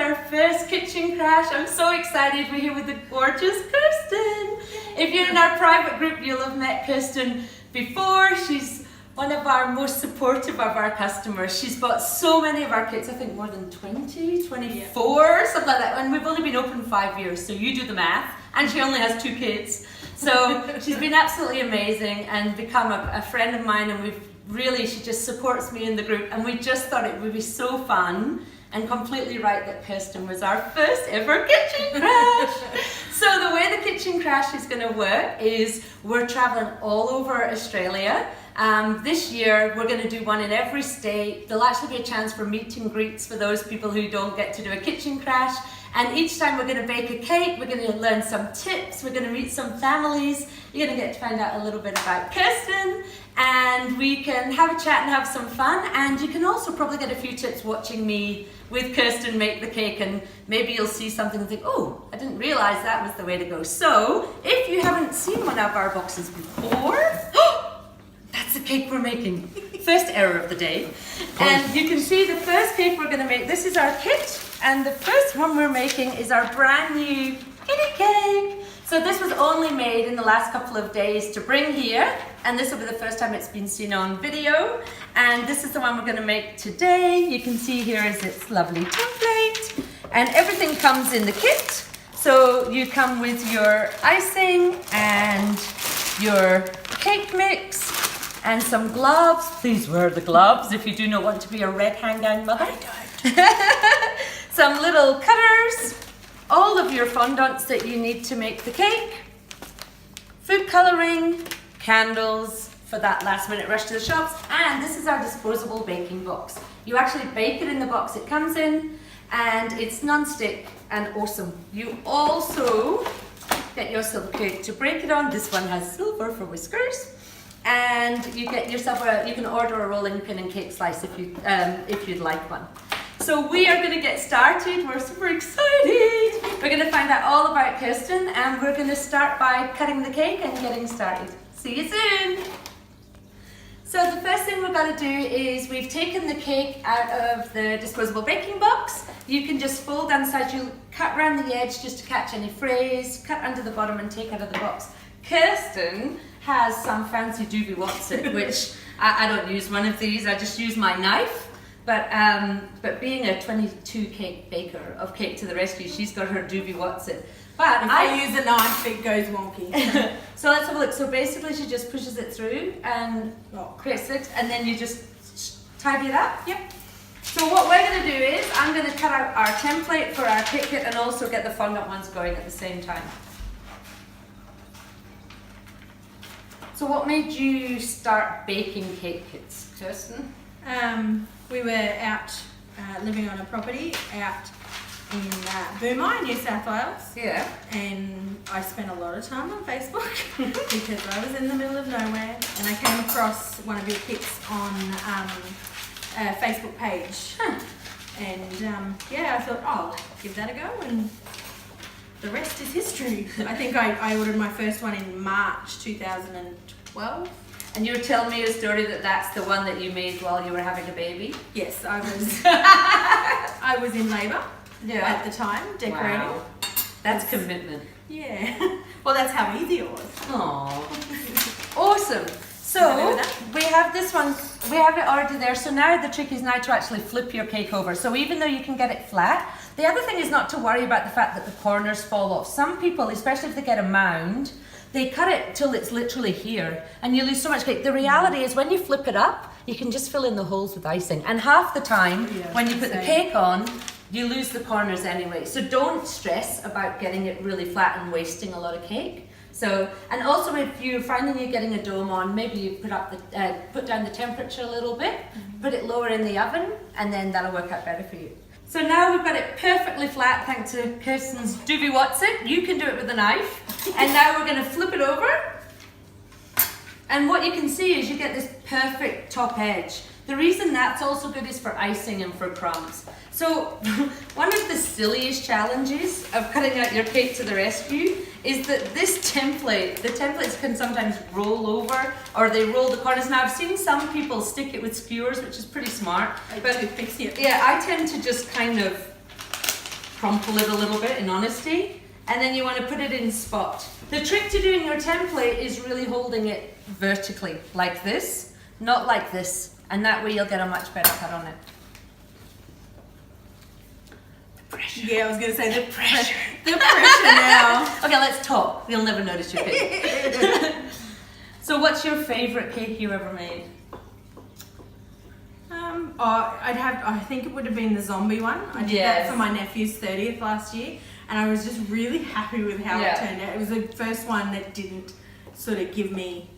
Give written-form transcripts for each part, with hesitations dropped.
our first kitchen crash. I'm so excited. We're here with the gorgeous Kirsten. If you're in our private group, you'll have met Kirsten before. She's one of our most supportive of our customers. She's bought so many of our kits, I think more than 20, 24, something like that. And we've only been open 5 years, so you do the math. And she only has 2 kids. So she's been absolutely amazing and become a friend of mine, and she just supports me in the group, and we just thought it would be so fun and completely right that Kirsten was our first ever kitchen crash. So the way the kitchen crash is going to work is we're traveling all over Australia. This year we're going to do one in every state. There'll actually be a chance for meet and greets for those people who don't get to do a kitchen crash. And each time we're going to bake a cake, we're going to learn some tips, we're going to meet some families, you're going to get to find out a little bit about Kirsten, and we can have a chat and have some fun. And you can also probably get a few tips watching me with Kirsten make the cake, and maybe you'll see something and think, oh, I didn't realize that was the way to go. So if you haven't seen one of our boxes before, that's the cake we're making. First error of the day. And you can see the first cake we're going to make. This is our kit, and the first one we're making is our brand new kitty cake. So this was only made in the last couple of days to bring here, and this will be the first time it's been seen on video. And this is the one we're going to make today. You can see here is its lovely template, and everything comes in the kit. So you come with your icing and your cake mix and some gloves. Please wear the gloves if you do not want to be a red hang-down mother. I don't. Some little cutters, all of your fondants that you need to make the cake, food colouring, candles for that last minute rush to the shops, and this is our disposable baking box. You actually bake it in the box it comes in, and it's non-stick and awesome. You also get yourself a cake to break it on. This one has silver for whiskers. And you get yourself you can order a rolling pin and cake slice if you'd like one. So we are going to get started. We're super excited. We're going to find out all about Kirsten, and we're going to start by cutting the cake and getting started. See you soon. So the first thing we're going to do is we've taken the cake out of the disposable baking box. You can just fold down the sides. You cut around the edge just to catch any frays, cut under the bottom and take out of the box. Kirsten has some fancy doobie whatsit, which I don't use one of these. I just use my knife. But being a 22 cake baker of Cake to the Rescue, she's got her doobie whatsit. But if I use a knife, it goes wonky. So let's have a look. So basically, she just pushes it through and creates it, and then you just tidy it up. Yep. So what we're going to do is I'm going to cut out our template for our cake kit and also get the fondant ones going at the same time. So what made you start baking cake kits, Kirsten? We were out living on a property out in Boomai, New South Wales. Yeah. And I spent a lot of time on Facebook because I was in the middle of nowhere, and I came across one of your kits on a Facebook page. And I thought, I'll give that a go, and the rest is history. I think I ordered my first one in March 2012. And you were telling me a story that's the one that you made while you were having a baby? Yes, I was. I was in labour at the time, decorating. Wow. That's commitment. Yeah. Well, that's how easy it was. Aww. Awesome. So we have this one, we have it already there. So now the trick is now to actually flip your cake over. So even though you can get it flat, the other thing is not to worry about the fact that the corners fall off. Some people, especially if they get a mound, they cut it till it's literally here and you lose so much cake. The reality is when you flip it up, you can just fill in the holes with icing. And half the time when you put the cake on, you lose the corners anyway. So don't stress about getting it really flat and wasting a lot of cake. So, and also if you're finding you're getting a dome on, maybe you put down the temperature a little bit, put it lower in the oven, and then that'll work out better for you. So now we've got it perfectly flat thanks to Kirsten's doobie whatsit. You can do it with a knife. And now we're going to flip it over. And what you can see is you get this perfect top edge. The reason that's also good is for icing and for crumbs. So one of the silliest challenges of cutting out your Cake to the Rescue is that this template, the templates can sometimes roll over or they roll the corners. Now I've seen some people stick it with skewers, which is pretty smart. But to fix it. Yeah, I tend to just kind of crumple it a little bit in honesty. And then you want to put it in spot. The trick to doing your template is really holding it vertically, like this, not like this. And that way you'll get a much better cut on it. The pressure. Yeah, I was going to say the pressure. The pressure now. Okay, let's talk. You'll never notice your cake. So what's your favourite cake you ever made? I think it would have been the zombie one. I did that for my nephew's 30th last year, and I was just really happy with how it turned out. It was the first one that didn't sort of give me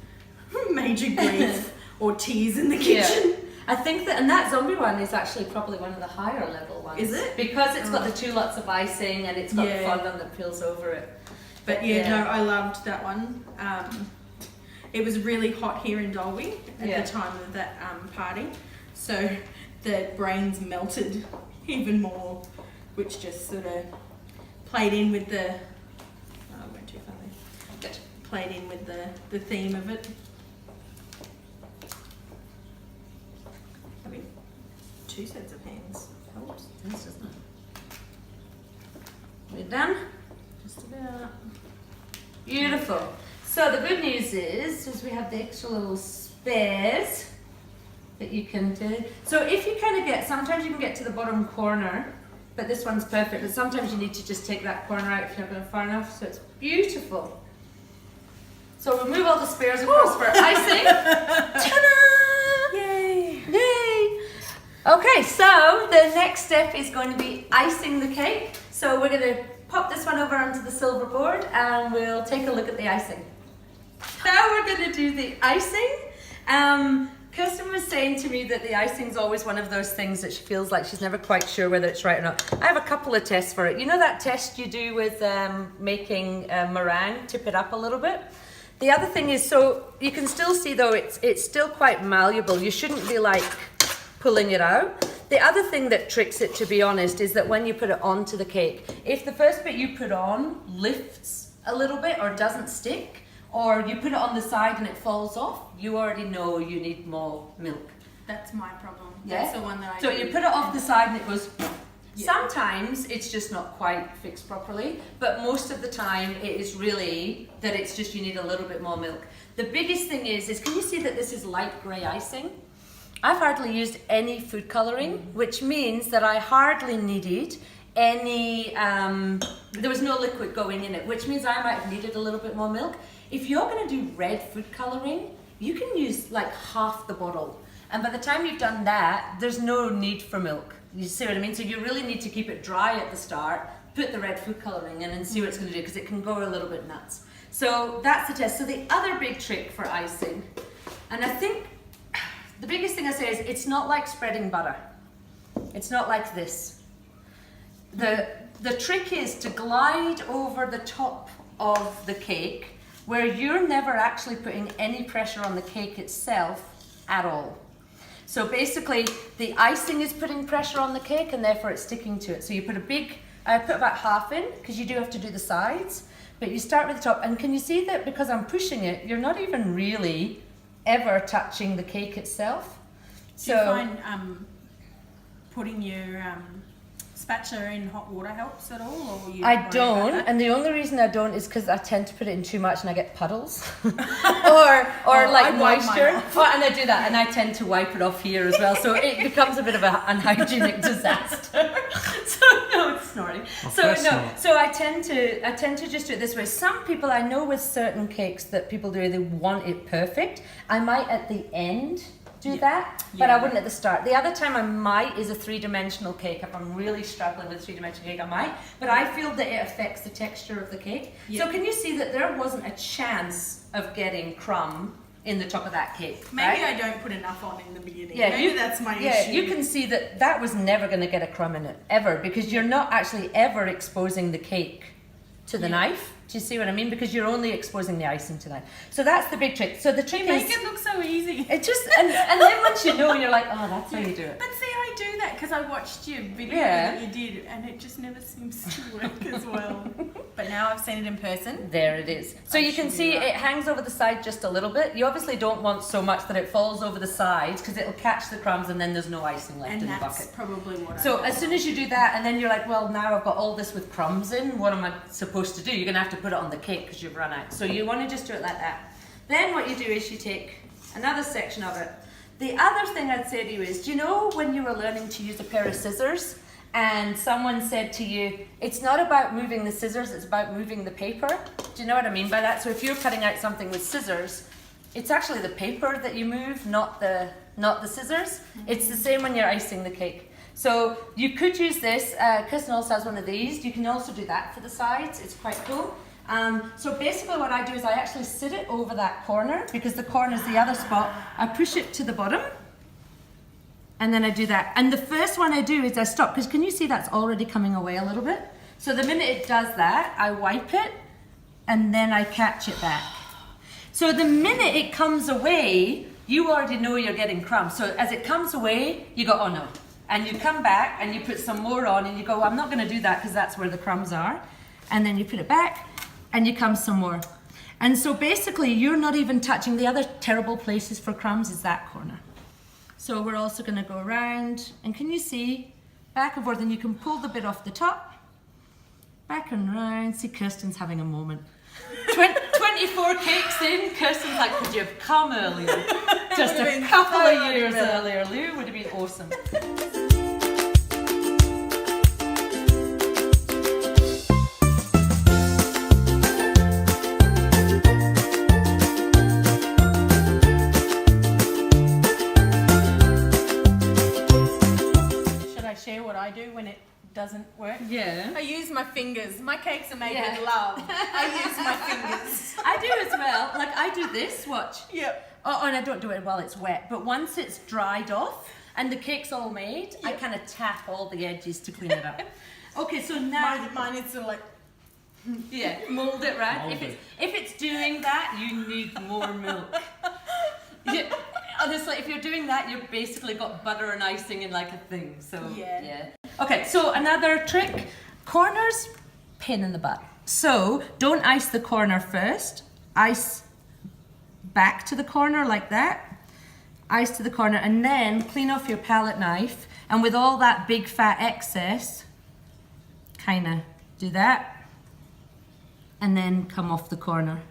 major grief or tears in the kitchen. I think that zombie one is actually probably one of the higher level ones. Is it? Because it's got the 2 lots of icing and it's got the fondant that peels over it. But no, I loved that one. It was really hot here in Dalby at the time of that party. So the brains melted even more, which just sort of played in with the, I went too far there. Good. Played in with the theme of it. Having 2 sets of hands helps. This doesn't it? We're done? Just about. Beautiful. So the good news is we have the extra little spares that you can do. So if you kind of sometimes you can get to the bottom corner, but this one's perfect, but sometimes you need to just take that corner out if you're not going far enough, so it's beautiful. So remove all the spares, of course, for icing. Ta-da! Yay! Yay! Okay, so the next step is going to be icing the cake. So we're going to pop this one over onto the silver board and we'll take a look at the icing. Now we're going to do the icing. Kirsten was saying to me that the icing's always one of those things that she feels like she's never quite sure whether it's right or not. I have a couple of tests for it. You know that test you do with making meringue, tip it up a little bit? The other thing is, so you can still see though it's still quite malleable. You shouldn't be like pulling it out. The other thing that tricks it, to be honest, is that when you put it onto the cake, if the first bit you put on lifts a little bit or doesn't stick, or you put it on the side and it falls off, you already know you need more milk. That's my problem. Yeah? That's the one that I So do. you put it off the side and it goes... Sometimes it's just not quite fixed properly, but most of the time it is really that it's just you need a little bit more milk. The biggest thing is can you see that this is light grey icing? I've hardly used any food colouring, which means that I hardly needed any, there was no liquid going in it, which means I might have needed a little bit more milk. If you're going to do red food colouring, you can use like half the bottle. And by the time you've done that, there's no need for milk. You see what I mean? So you really need to keep it dry at the start, put the red food colouring in and see what it's going to do, because it can go a little bit nuts. So that's the test. So the other big trick for icing, and I think the biggest thing I say is it's not like spreading butter. It's not like this. The trick is to glide over the top of the cake where you're never actually putting any pressure on the cake itself at all. So basically the icing is putting pressure on the cake and therefore it's sticking to it. So you put I put about half in because you do have to do the sides, but you start with the top. And can you see that because I'm pushing it, you're not even really ever touching the cake itself. Do you find putting your spatula in hot water helps at all? Or you I don't, and the only reason I don't is because I tend to put it in too much and I get puddles or like moisture. And I do that, and I tend to wipe it off here as well, so it becomes a bit of an unhygienic disaster. So no, it's snorting. So I tend to just do it this way. Some people I know with certain cakes that people do, they want it perfect. I might at the end do that, but I wouldn't at the start. The other time I might is a 3-dimensional cake. If I'm really struggling with a 3-dimensional cake, I might. But I feel that it affects the texture of the cake. Yeah. So can you see that there wasn't a chance of getting crumb in the top of that cake? Maybe right? I don't put enough on in the beginning. Yeah, maybe that's my issue. You can see that that was never going to get a crumb in it, ever, because you're not actually ever exposing the cake to the knife. Do you see what I mean? Because you're only exposing the icing to that. So that's the big trick. So the trick is... Make it look so easy. It just... And then once you know, you're like, oh, that's how you do it. But see, I do that? Because I watched your video Yeah. that you did, and it just never seems to work as well. But now I've seen it in person. There it is. So you can see it hangs over the side just a little bit. You obviously don't want so much that it falls over the sides because it'll catch the crumbs and then there's no icing left And in the that's bucket. probably what So I as soon as you do that and then you're like, well, now I've got all this with crumbs in, what am I supposed to do? You're gonna have to put it on the cake because you've run out. So you want to just do it like that. Then what you do is you take another section of it. The other thing I'd say to you is, do you know when you were learning to use a pair of scissors and someone said to you, it's not about moving the scissors, it's about moving the paper? Do you know what I mean by that? So if you're cutting out something with scissors, it's actually the paper that you move, not the scissors. It's the same when you're icing the cake. So you could use this. Kirsten also has one of these. You can also do that for the sides. It's quite cool. So basically what I do is I actually sit it over that corner because the corner is the other spot. I push it to the bottom and then I do that. And the first one I do is I stop because can you see that's already coming away a little bit? So the minute it does that, I wipe it and then I catch it back. So the minute it comes away, you already know you're getting crumbs. So as it comes away, you go, oh no. And you come back and you put some more on and you go, well, I'm not going to do that because that's where the crumbs are. And then you put it back and you come some more. And so basically you're not even touching. The other terrible places for crumbs is that corner. So we're also going to go around and can you see back and forth and you can pull the bit off the top, back and round. See, Kirsten's having a moment. 24 cakes in, Kirsten's like, could you have come earlier? Just a couple of years earlier. Lou would have been awesome. share what I do when it doesn't work? Yeah. I use my fingers. My cakes are made with love. I use my fingers. I do as well. Like I do this, watch. Yep. Oh, and I don't do it while it's wet, but once it's dried off and the cake's all made, I kind of tap all the edges to clean it up. Okay, so now... Mine is sort of like... Yeah, mold it right. Mold it. If it's doing that, you need more milk. Honestly, if you're doing that, you've basically got butter and icing in like a thing. So yeah. Okay, so another trick: corners, pain in the butt. So don't ice the corner first. Ice back to the corner like that. Ice to the corner, and then clean off your palette knife. And with all that big fat excess, kind of do that, and then come off the corner.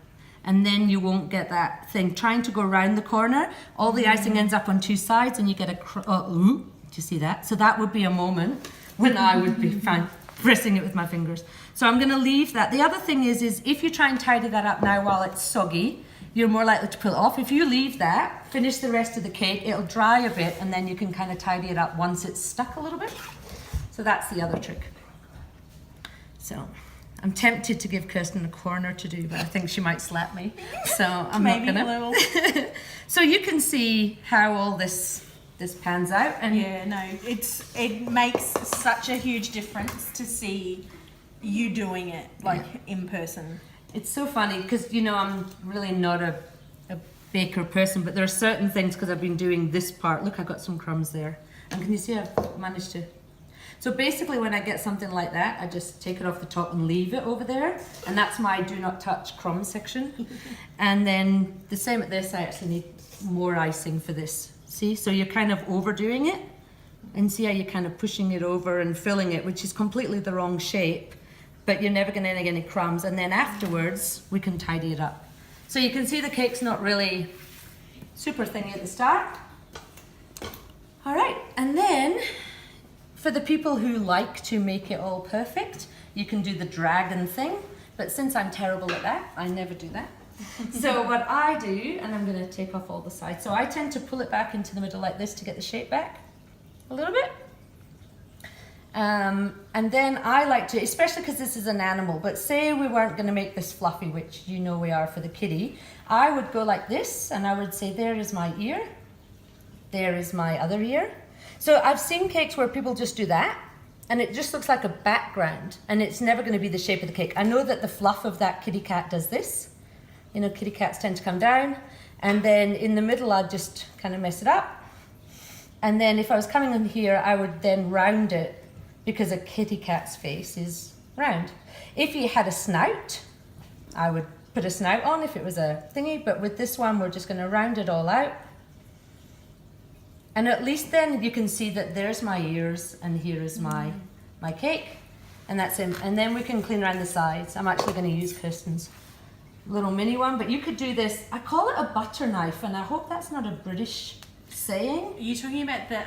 And then you won't get that thing. Trying to go around the corner, all the icing ends up on two sides and you get a, do you see that? So that would be a moment when I would be pressing it with my fingers. So I'm gonna leave that. The other thing is if you try and tidy that up now while it's soggy, you're more likely to pull it off. If you leave that, finish the rest of the cake, it'll dry a bit and then you can kind of tidy it up once it's stuck a little bit. So that's the other trick. So. I'm tempted to give Kirsten a corner to do, but I think she might slap me. So I'm not gonna. Maybe a little. So you can see how all this pans out. And yeah, no, it makes such a huge difference to see you doing it in person. It's so funny because I'm really not a baker person, but there are certain things because I've been doing this part. Look, I got some crumbs there, and can you see I've managed to. So basically when I get something like that, I just take it off the top and leave it over there. And that's my do not touch crumb section. And then the same at this, I actually need more icing for this. See, so you're kind of overdoing it. And see how you're kind of pushing it over and filling it, which is completely the wrong shape, but you're never gonna get any crumbs. And then afterwards, we can tidy it up. So you can see the cake's not really super thingy at the start. All right, and then, for the people who like to make it all perfect, you can do the dragon thing, but since I'm terrible at that, I never do that. So what I do, and I'm going to take off all the sides, so I tend to pull it back into the middle like this to get the shape back a little bit. And then I like to, especially because this is an animal, but say we weren't going to make this fluffy, which you know we are for the kitty, I would go like this, and I would say, there is my ear, there is my other ear. So I've seen cakes where people just do that and it just looks like a background and it's never going to be the shape of the cake. I know that the fluff of that kitty cat does this. Kitty cats tend to come down and then in the middle I'll just kind of mess it up And then if I was coming in here, I would then round it because a kitty cat's face is round. If you had a snout, I would put a snout on if it was a thingy, but with this one, we're just gonna round it all out. And at least then you can see that there's my ears and here is my cake. And that's it. And then we can clean around the sides. I'm actually gonna use Kirsten's little mini one, but you could do this. I call it a butter knife, and I hope that's not a British saying. Are you talking about the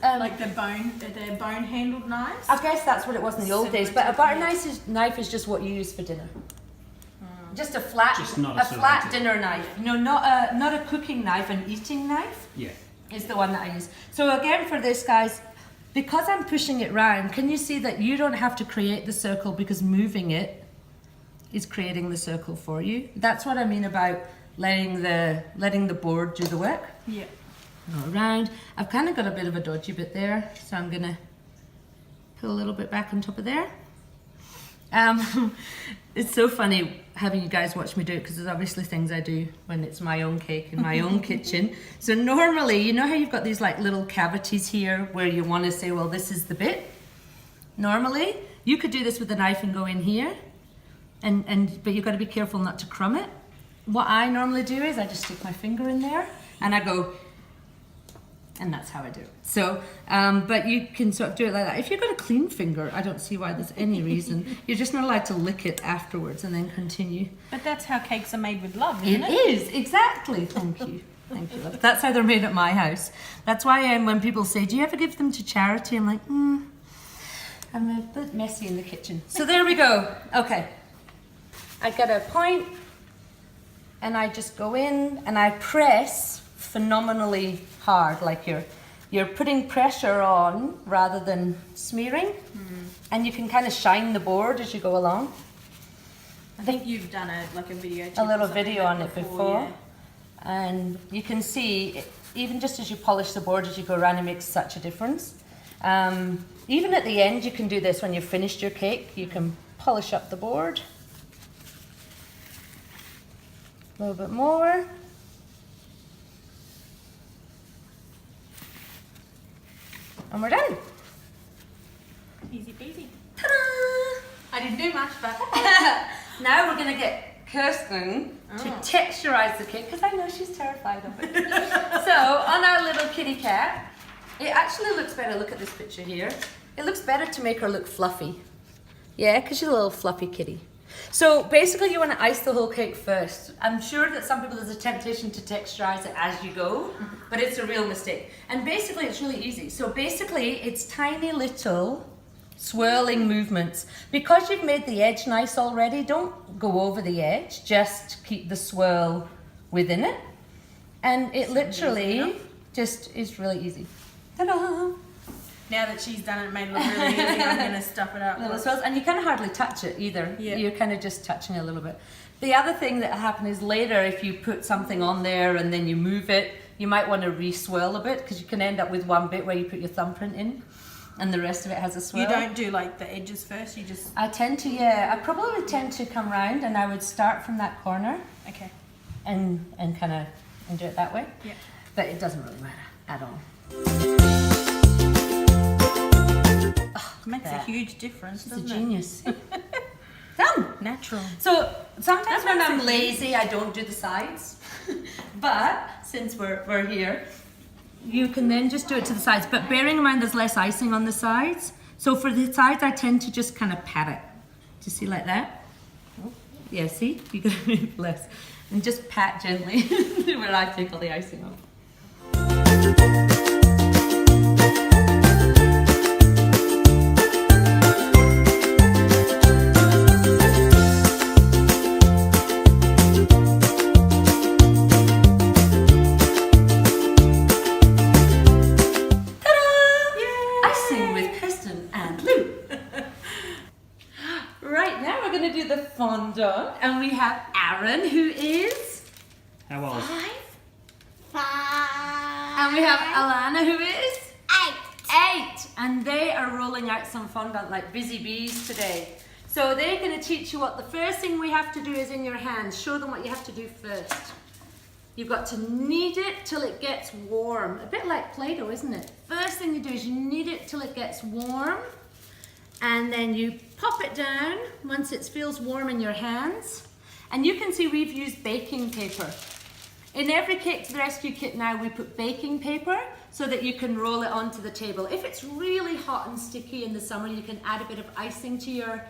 like the bone handled knives? I guess that's what it was in the old days, but a butter knife is just what you use for dinner. Just a flat, flat dinner knife. No, not a cooking knife, an eating knife. Yeah. Is the one that I use. So again, for this, guys, because I'm pushing it round, can you see that you don't have to create the circle because moving it is creating the circle for you? That's what I mean about letting the board do the work. Yeah. Go around. I've kind of got a bit of a dodgy bit there, so I'm gonna put a little bit back on top of there. It's so funny having you guys watch me do it because there's obviously things I do when it's my own cake in my own kitchen. So normally, you know how you've got these like little cavities here where you want to say, well, this is the bit. Normally, you could do this with a knife and go in here, but you've got to be careful not to crumb it. What I normally do is I just stick my finger in there and I go, and that's how I do it. So, but you can sort of do it like that. If you've got a clean finger, I don't see why there's any reason. You're just not allowed to lick it afterwards and then continue. But that's how cakes are made with love, isn't it? It is, exactly. Thank you. Thank you, love. That's how they're made at my house. That's why when people say, do you ever give them to charity? I'm like, I'm a bit messy in the kitchen. So there we go. Okay. I get a point and I just go in and I press phenomenally hard, like you're putting pressure on rather than smearing, and you can kind of shine the board as you go along. I think you've done a video. A little video on it before, yeah. And you can see even just as you polish the board as you go around, it makes such a difference. Even at the end, you can do this when you've finished your cake. You can polish up the board a little bit more. And we're done. Easy peasy. Ta-da! I didn't do much, but now we're gonna get Kirsten to texturize the cake because I know she's terrified of it. So on our little kitty cat, it actually looks better. Look at this picture here. It looks better to make her look fluffy. Yeah, because she's a little fluffy kitty. So basically you want to ice the whole cake first. I'm sure that some people there's a temptation to texturize it as you go, but it's a real mistake. And basically it's really easy. So basically it's tiny little swirling movements. Because you've made the edge nice already, don't go over the edge, just keep the swirl within it. And it literally just is really easy. Ta-da! Now that she's done it, made it look really easy, I'm going to stuff it up. Little swirls, and you kind of hardly touch it either. Yeah. You're kind of just touching it a little bit. The other thing that happens is later, if you put something on there and then you move it, you might want to re-swirl a bit because you can end up with one bit where you put your thumbprint in and the rest of it has a swirl. You don't do like the edges first, you just... I tend to, yeah. I probably tend to come round and I would start from that corner. Okay. And kind of do it that way. Yeah. But it doesn't really matter at all. It makes a huge difference, doesn't it? It's a genius. Done. Natural. So sometimes when I'm lazy, I don't do the sides. But since we're here, you can then just do it to the sides. But bearing in mind there's less icing on the sides. So for the sides, I tend to just kind of pat it. Do you see like that? Yeah, see? You can move less. And just pat gently where I take all the icing off. Fondant, and we have Aaron, who is how old? 5. And we have Alana, who is 8. And they are rolling out some fondant like busy bees today. So they're going to teach you what the first thing we have to do is in your hands. Show them what you have to do first. You've got to knead it till it gets warm. A bit like Play-Doh, isn't it? First thing you do is you knead it till it gets warm, and then you pop it down once it feels warm in your hands. And you can see we've used baking paper. In every Cake to the Rescue kit now, we put baking paper so that you can roll it onto the table. If it's really hot and sticky in the summer, you can add a bit of icing to your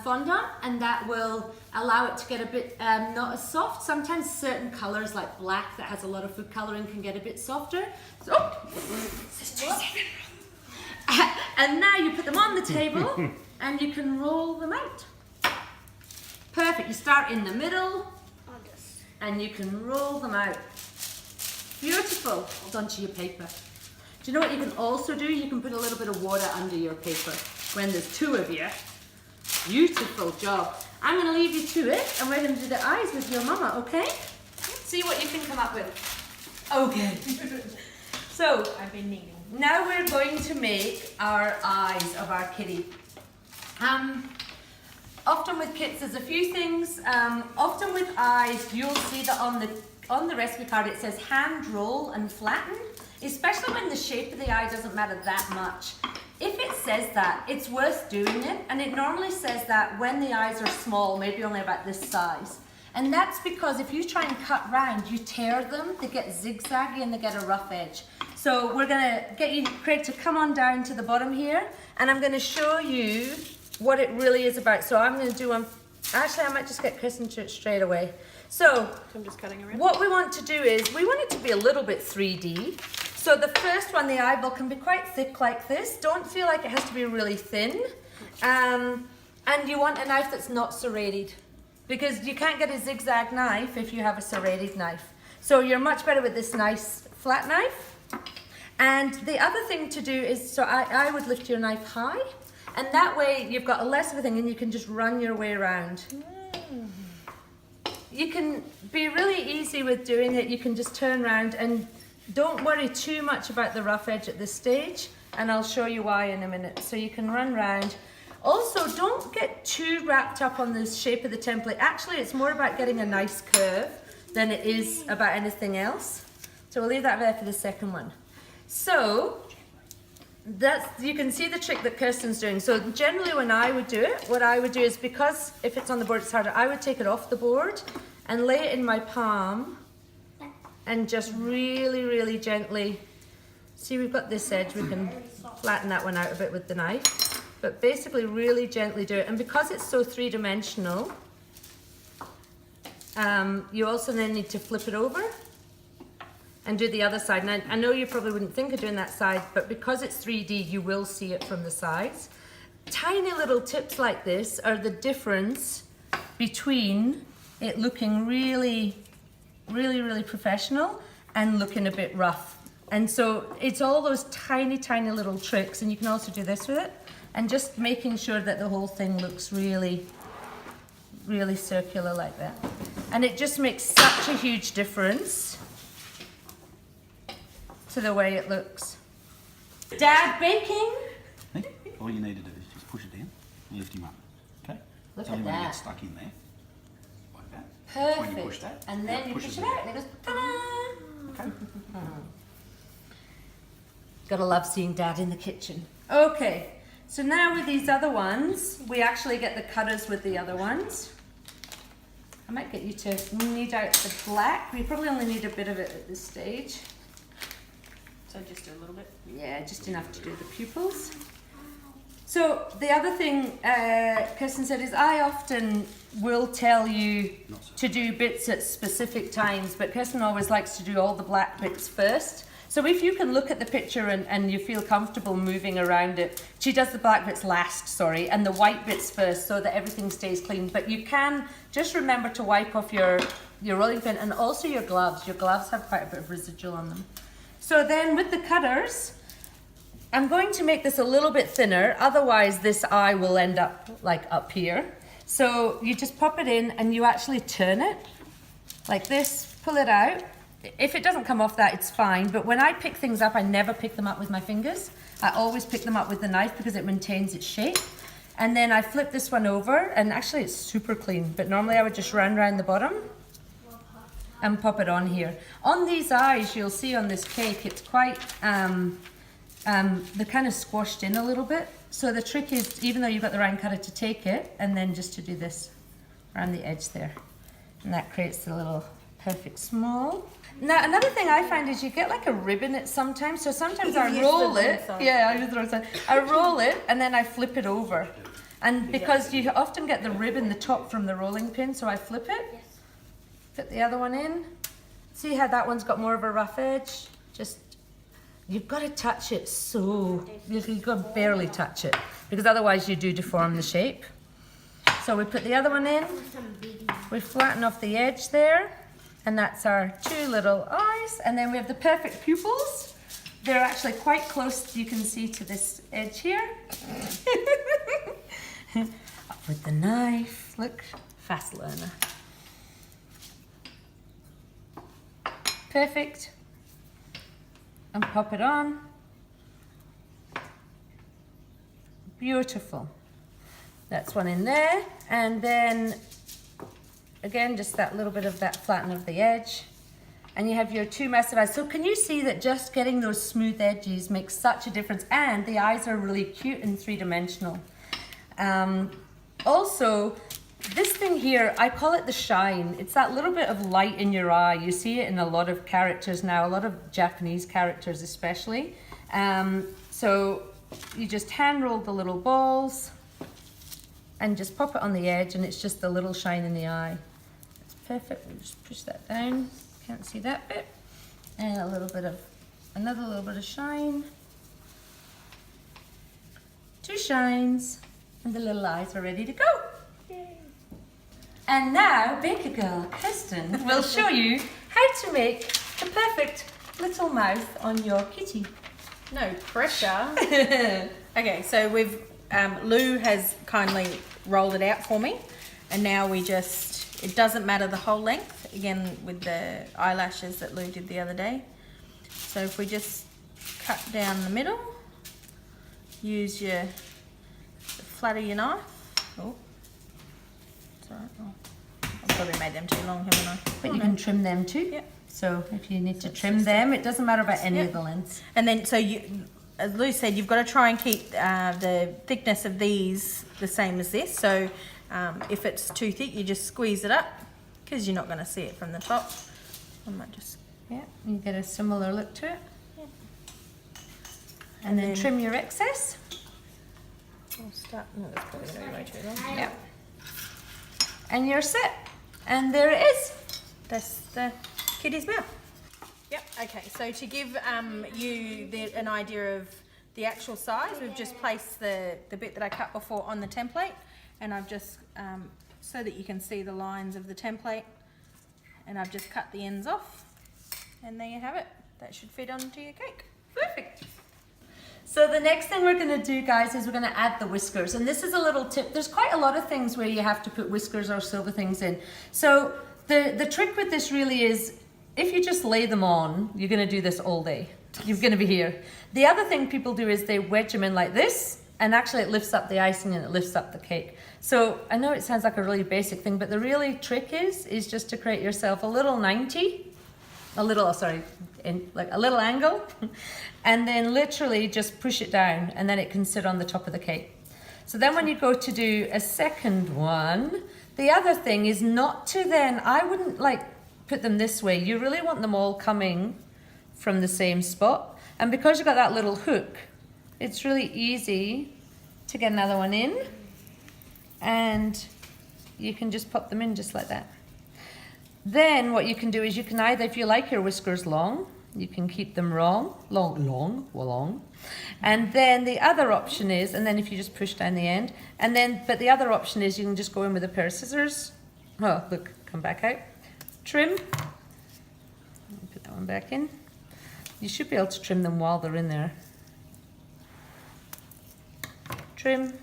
fondant, and that will allow it to get a bit not as soft. Sometimes certain colours like black that has a lot of food colouring can get a bit softer. So, and now you put them on the table and you can roll them out. Perfect. You start in the middle and you can roll them out. Beautiful. Hold on to your paper. Do you know what you can also do? You can put a little bit of water under your paper when there's two of you. Beautiful job. I'm going to leave you to it and we're going to do the eyes with your mama, okay? See what you can come up with. Okay. So, I've been kneading. now we're going to make our eyes of our kitty. Often with kits there's a few things. Often with eyes you'll see that on the recipe card it says hand roll and flatten, especially when the shape of the eye doesn't matter that much. If it says that, it's worth doing it, and it normally says that when the eyes are small, maybe only about this size. And that's because if you try and cut round, you tear them, they get zigzaggy and they get a rough edge. So we're gonna get you, Craig, to come on down to the bottom here, and I'm gonna show you what it really is about. So I'm gonna do one, actually I might just get Kirsten to it straight away. So I'm just cutting around. what we want to do is, we want it to be a little bit 3D. So the first one, the eyeball, can be quite thick like this. Don't feel like it has to be really thin. And you want a knife that's not serrated, because you can't get a zigzag knife if you have a serrated knife. So you're much better with this nice flat knife. And the other thing to do is, so I would lift your knife high, and that way you've got a less of a thing and you can just run your way around. You can be really easy with doing it. You can just turn around and don't worry too much about the rough edge at this stage, and I'll show you why in a minute. So you can run round. Also, don't get too wrapped up on the shape of the template. Actually, it's more about getting a nice curve than it is about anything else. So we'll leave that there for the second one. So you can see the trick that Kirsten's doing. So generally when I would do it, what I would do is, because if it's on the board it's harder, I would take it off the board and lay it in my palm and just really, really gently, see we've got this edge, we can flatten that one out a bit with the knife, but basically really gently do it. And because it's so three-dimensional, you also then need to flip it over and do the other side. Now, I know you probably wouldn't think of doing that side, but because it's 3D, you will see it from the sides. Tiny little tips like this are the difference between it looking really, really, really professional and looking a bit rough. And so it's all those tiny, tiny little tricks, and you can also do this with it, and just making sure that the whole thing looks really, really circular like that. And it just makes such a huge difference to the way it looks. Dad baking? Hey, all you need to do is just push it down and lift him up. Okay? Look Tell at him when he that. gets stuck in there. Like that. Perfect. When you push that, and then you push it out and it goes ta-da! Okay. Gotta love seeing Dad in the kitchen. Okay, so now with these other ones, we actually get the cutters with the other ones. I might get you to knead out the black. We probably only need a bit of it at this stage. So just a little bit. Yeah, just enough to do the pupils. So the other thing Kirsten said is, I often will tell you to do bits at specific times, but Kirsten always likes to do all the black bits first. So if you can look at the picture and you feel comfortable moving around it, she does the black bits last, sorry, and the white bits first, so that everything stays clean. But you can just remember to wipe off your rolling pin, and also your gloves. Your gloves have quite a bit of residual on them. So then with the cutters, I'm going to make this a little bit thinner, otherwise this eye will end up like up here. So you just pop it in and you actually turn it like this, pull it out. If it doesn't come off that, it's fine, but when I pick things up, I never pick them up with my fingers. I always pick them up with the knife because it maintains its shape. And then I flip this one over, and actually it's super clean, but normally I would just round the bottom. and pop it on here. On these eyes, you'll see on this cake, it's quite, they're kind of squashed in a little bit. So the trick is, even though you've got the round cutter, to take it and then just to do this around the edge there. And that creates a little perfect small. Now, another thing I find is you get like a rib in it sometimes. So sometimes I roll it. Yeah, I just throw it aside. I roll it and then I flip it over. And because you often get the rib in the top from the rolling pin, so I flip it. Put the other one in. See how that one's got more of a rough edge? Just, you've got to touch it so, you've got to barely touch it, because otherwise you do deform the shape. So we put the other one in. We flatten off the edge there. And that's our two little eyes. And then we have the perfect pupils. They're actually quite close, you can see, to this edge here. Up with the knife. Look, fast learner. Perfect. And pop it on. Beautiful. That's one in there. And then again, just that little bit of that flatten of the edge. And you have your two massive eyes. So can you see that just getting those smooth edges makes such a difference? And the eyes are really cute and three-dimensional. Also, this thing here, I call it the shine. It's that little bit of light in your eye. You see it in a lot of characters now, a lot of Japanese characters especially. So you just hand roll the little balls and just pop it on the edge, and it's just a little shine in the eye. It's perfect. We'll just push that down. Can't see that bit. And a little bit of, another little bit of shine. Two shines, and the little eyes are ready to go. Yay. And now, Baker Girl Kirsten will show you how to make the perfect little mouth on your kitty. No pressure. Okay, so we've, Lou has kindly rolled it out for me, and now we just, it doesn't matter the whole length, again with the eyelashes that Lou did the other day. So if we just cut down the middle, use your, the flat of your knife. Oh, it's alright. Oh, I've probably made them too long, haven't I? But you can trim them too. Yep. So if you need to trim them, it doesn't matter about any of the lengths. And then, so you, as Lou said, you've got to try and keep the thickness of these the same as this. So if it's too thick, you just squeeze it up, because you're not going to see it from the top. I might just, yeah, you get a similar look to it. yeah. And then trim your excess. I'll start. No, that's probably going to be way too long. Yeah. And you're set. And there it is. That's the kitty's mouth. Yep. Okay. So to give you an idea of the actual size, we've just placed the bit that I cut before on the template, and I've just so that you can see the lines of the template, and I've just cut the ends off, and there you have it. That should fit onto your cake. Perfect. So the next thing we're going to do, guys, is we're going to add the whiskers. And this is a little tip. There's quite a lot of things where you have to put whiskers or silver things in. So the trick with this really is, if you just lay them on, you're going to do this all day. You're going to be here. The other thing people do is they wedge them in like this, and actually it lifts up the icing and it lifts up the cake. So I know it sounds like a really basic thing, but the really trick is just to create yourself a little 90, like a little angle, and then literally just push it down, and then it can sit on the top of the cake. So then when you go to do a second one, the other thing is not to then, I wouldn't like put them this way. You really want them all coming from the same spot. And because you've got that little hook, it's really easy to get another one in, and you can just pop them in just like that. Then what you can do is you can either, if you like your whiskers long, you can keep them long. And then the other option is, and then if you just push down the end, and then, but the other option is you can just go in with a pair of scissors. Oh, look, come back out. Trim. Put that one back in. You should be able to trim them while they're in there. Trim.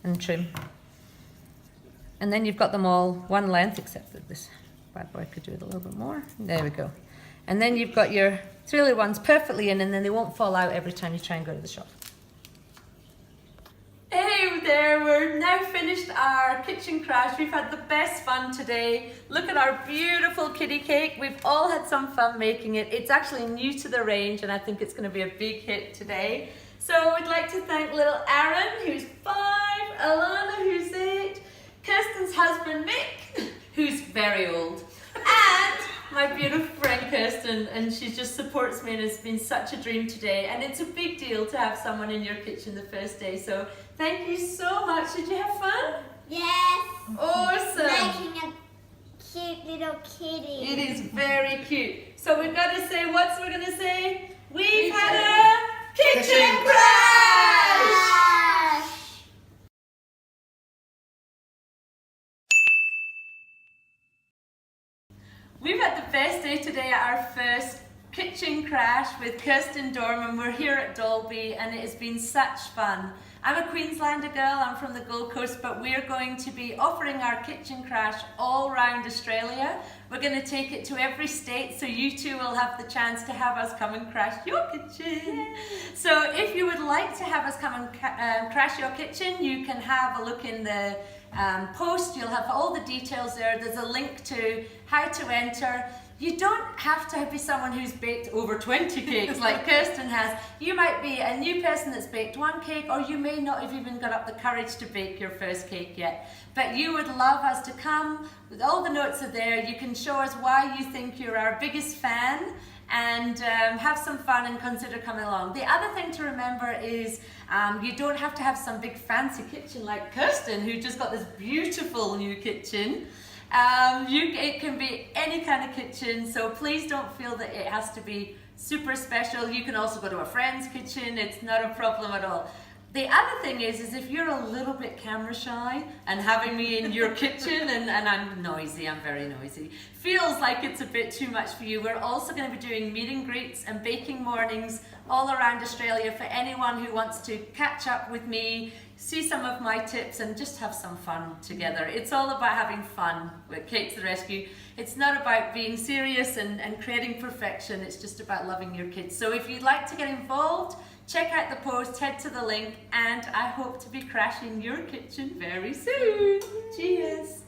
And trim. And then you've got them all one length, except that this bad boy could do it a little bit more. There we go. And then you've got your three little ones perfectly in, and then they won't fall out every time you try and go to the shop. Hey, there, we're now finished our kitchen crash. We've had the best fun today. Look at our beautiful kitty cake. We've all had some fun making it. It's actually new to the range and I think it's going to be a big hit today. So we'd like to thank little Aaron, who's 5, Alana, who's 8, Kirsten's husband Mick, who's very old, and my beautiful friend Kirsten, and she just supports me and it's been such a dream today, and it's a big deal to have someone in your kitchen the first day, so thank you so much. Did you have fun? Yes. Awesome. Making a cute little kitty. It is very cute. So we've got to say, what's we're going to say? We've had a kitchen crash! We've had the best day today at our first kitchen crash with Kirsten Dorman. We're here at Dalby and it has been such fun. I'm a Queenslander girl, I'm from the Gold Coast, but we're going to be offering our kitchen crash all around Australia. We're going to take it to every state, so you too will have the chance to have us come and crash your kitchen. Yay. So if you would like to have us come and crash your kitchen, you can have a look in the post. You'll have all the details there. There's a link to how to enter. You don't have to be someone who's baked over 20 cakes like Kirsten has. You might be a new person that's baked 1 cake, or you may not have even got up the courage to bake your first cake yet. But you would love us to come. With all the notes are there. You can show us why you think you're our biggest fan, and have some fun and consider coming along. The other thing to remember is you don't have to have some big fancy kitchen like Kirsten, who just got this beautiful new kitchen. It can be any kind of kitchen, so please don't feel that it has to be super special. You can also go to a friend's kitchen, it's not a problem at all. The other thing is if you're a little bit camera shy and having me in your kitchen, and I'm noisy, I'm very noisy, feels like it's a bit too much for you, we're also going to be doing meet and greets and baking mornings all around Australia for anyone who wants to catch up with me, see some of my tips and just have some fun together. It's all about having fun with Cake to the Rescue. It's not about being serious and creating perfection, it's just about loving your kids. So if you'd like to get involved, check out the post, head to the link, and I hope to be crashing your kitchen very soon. Cheers!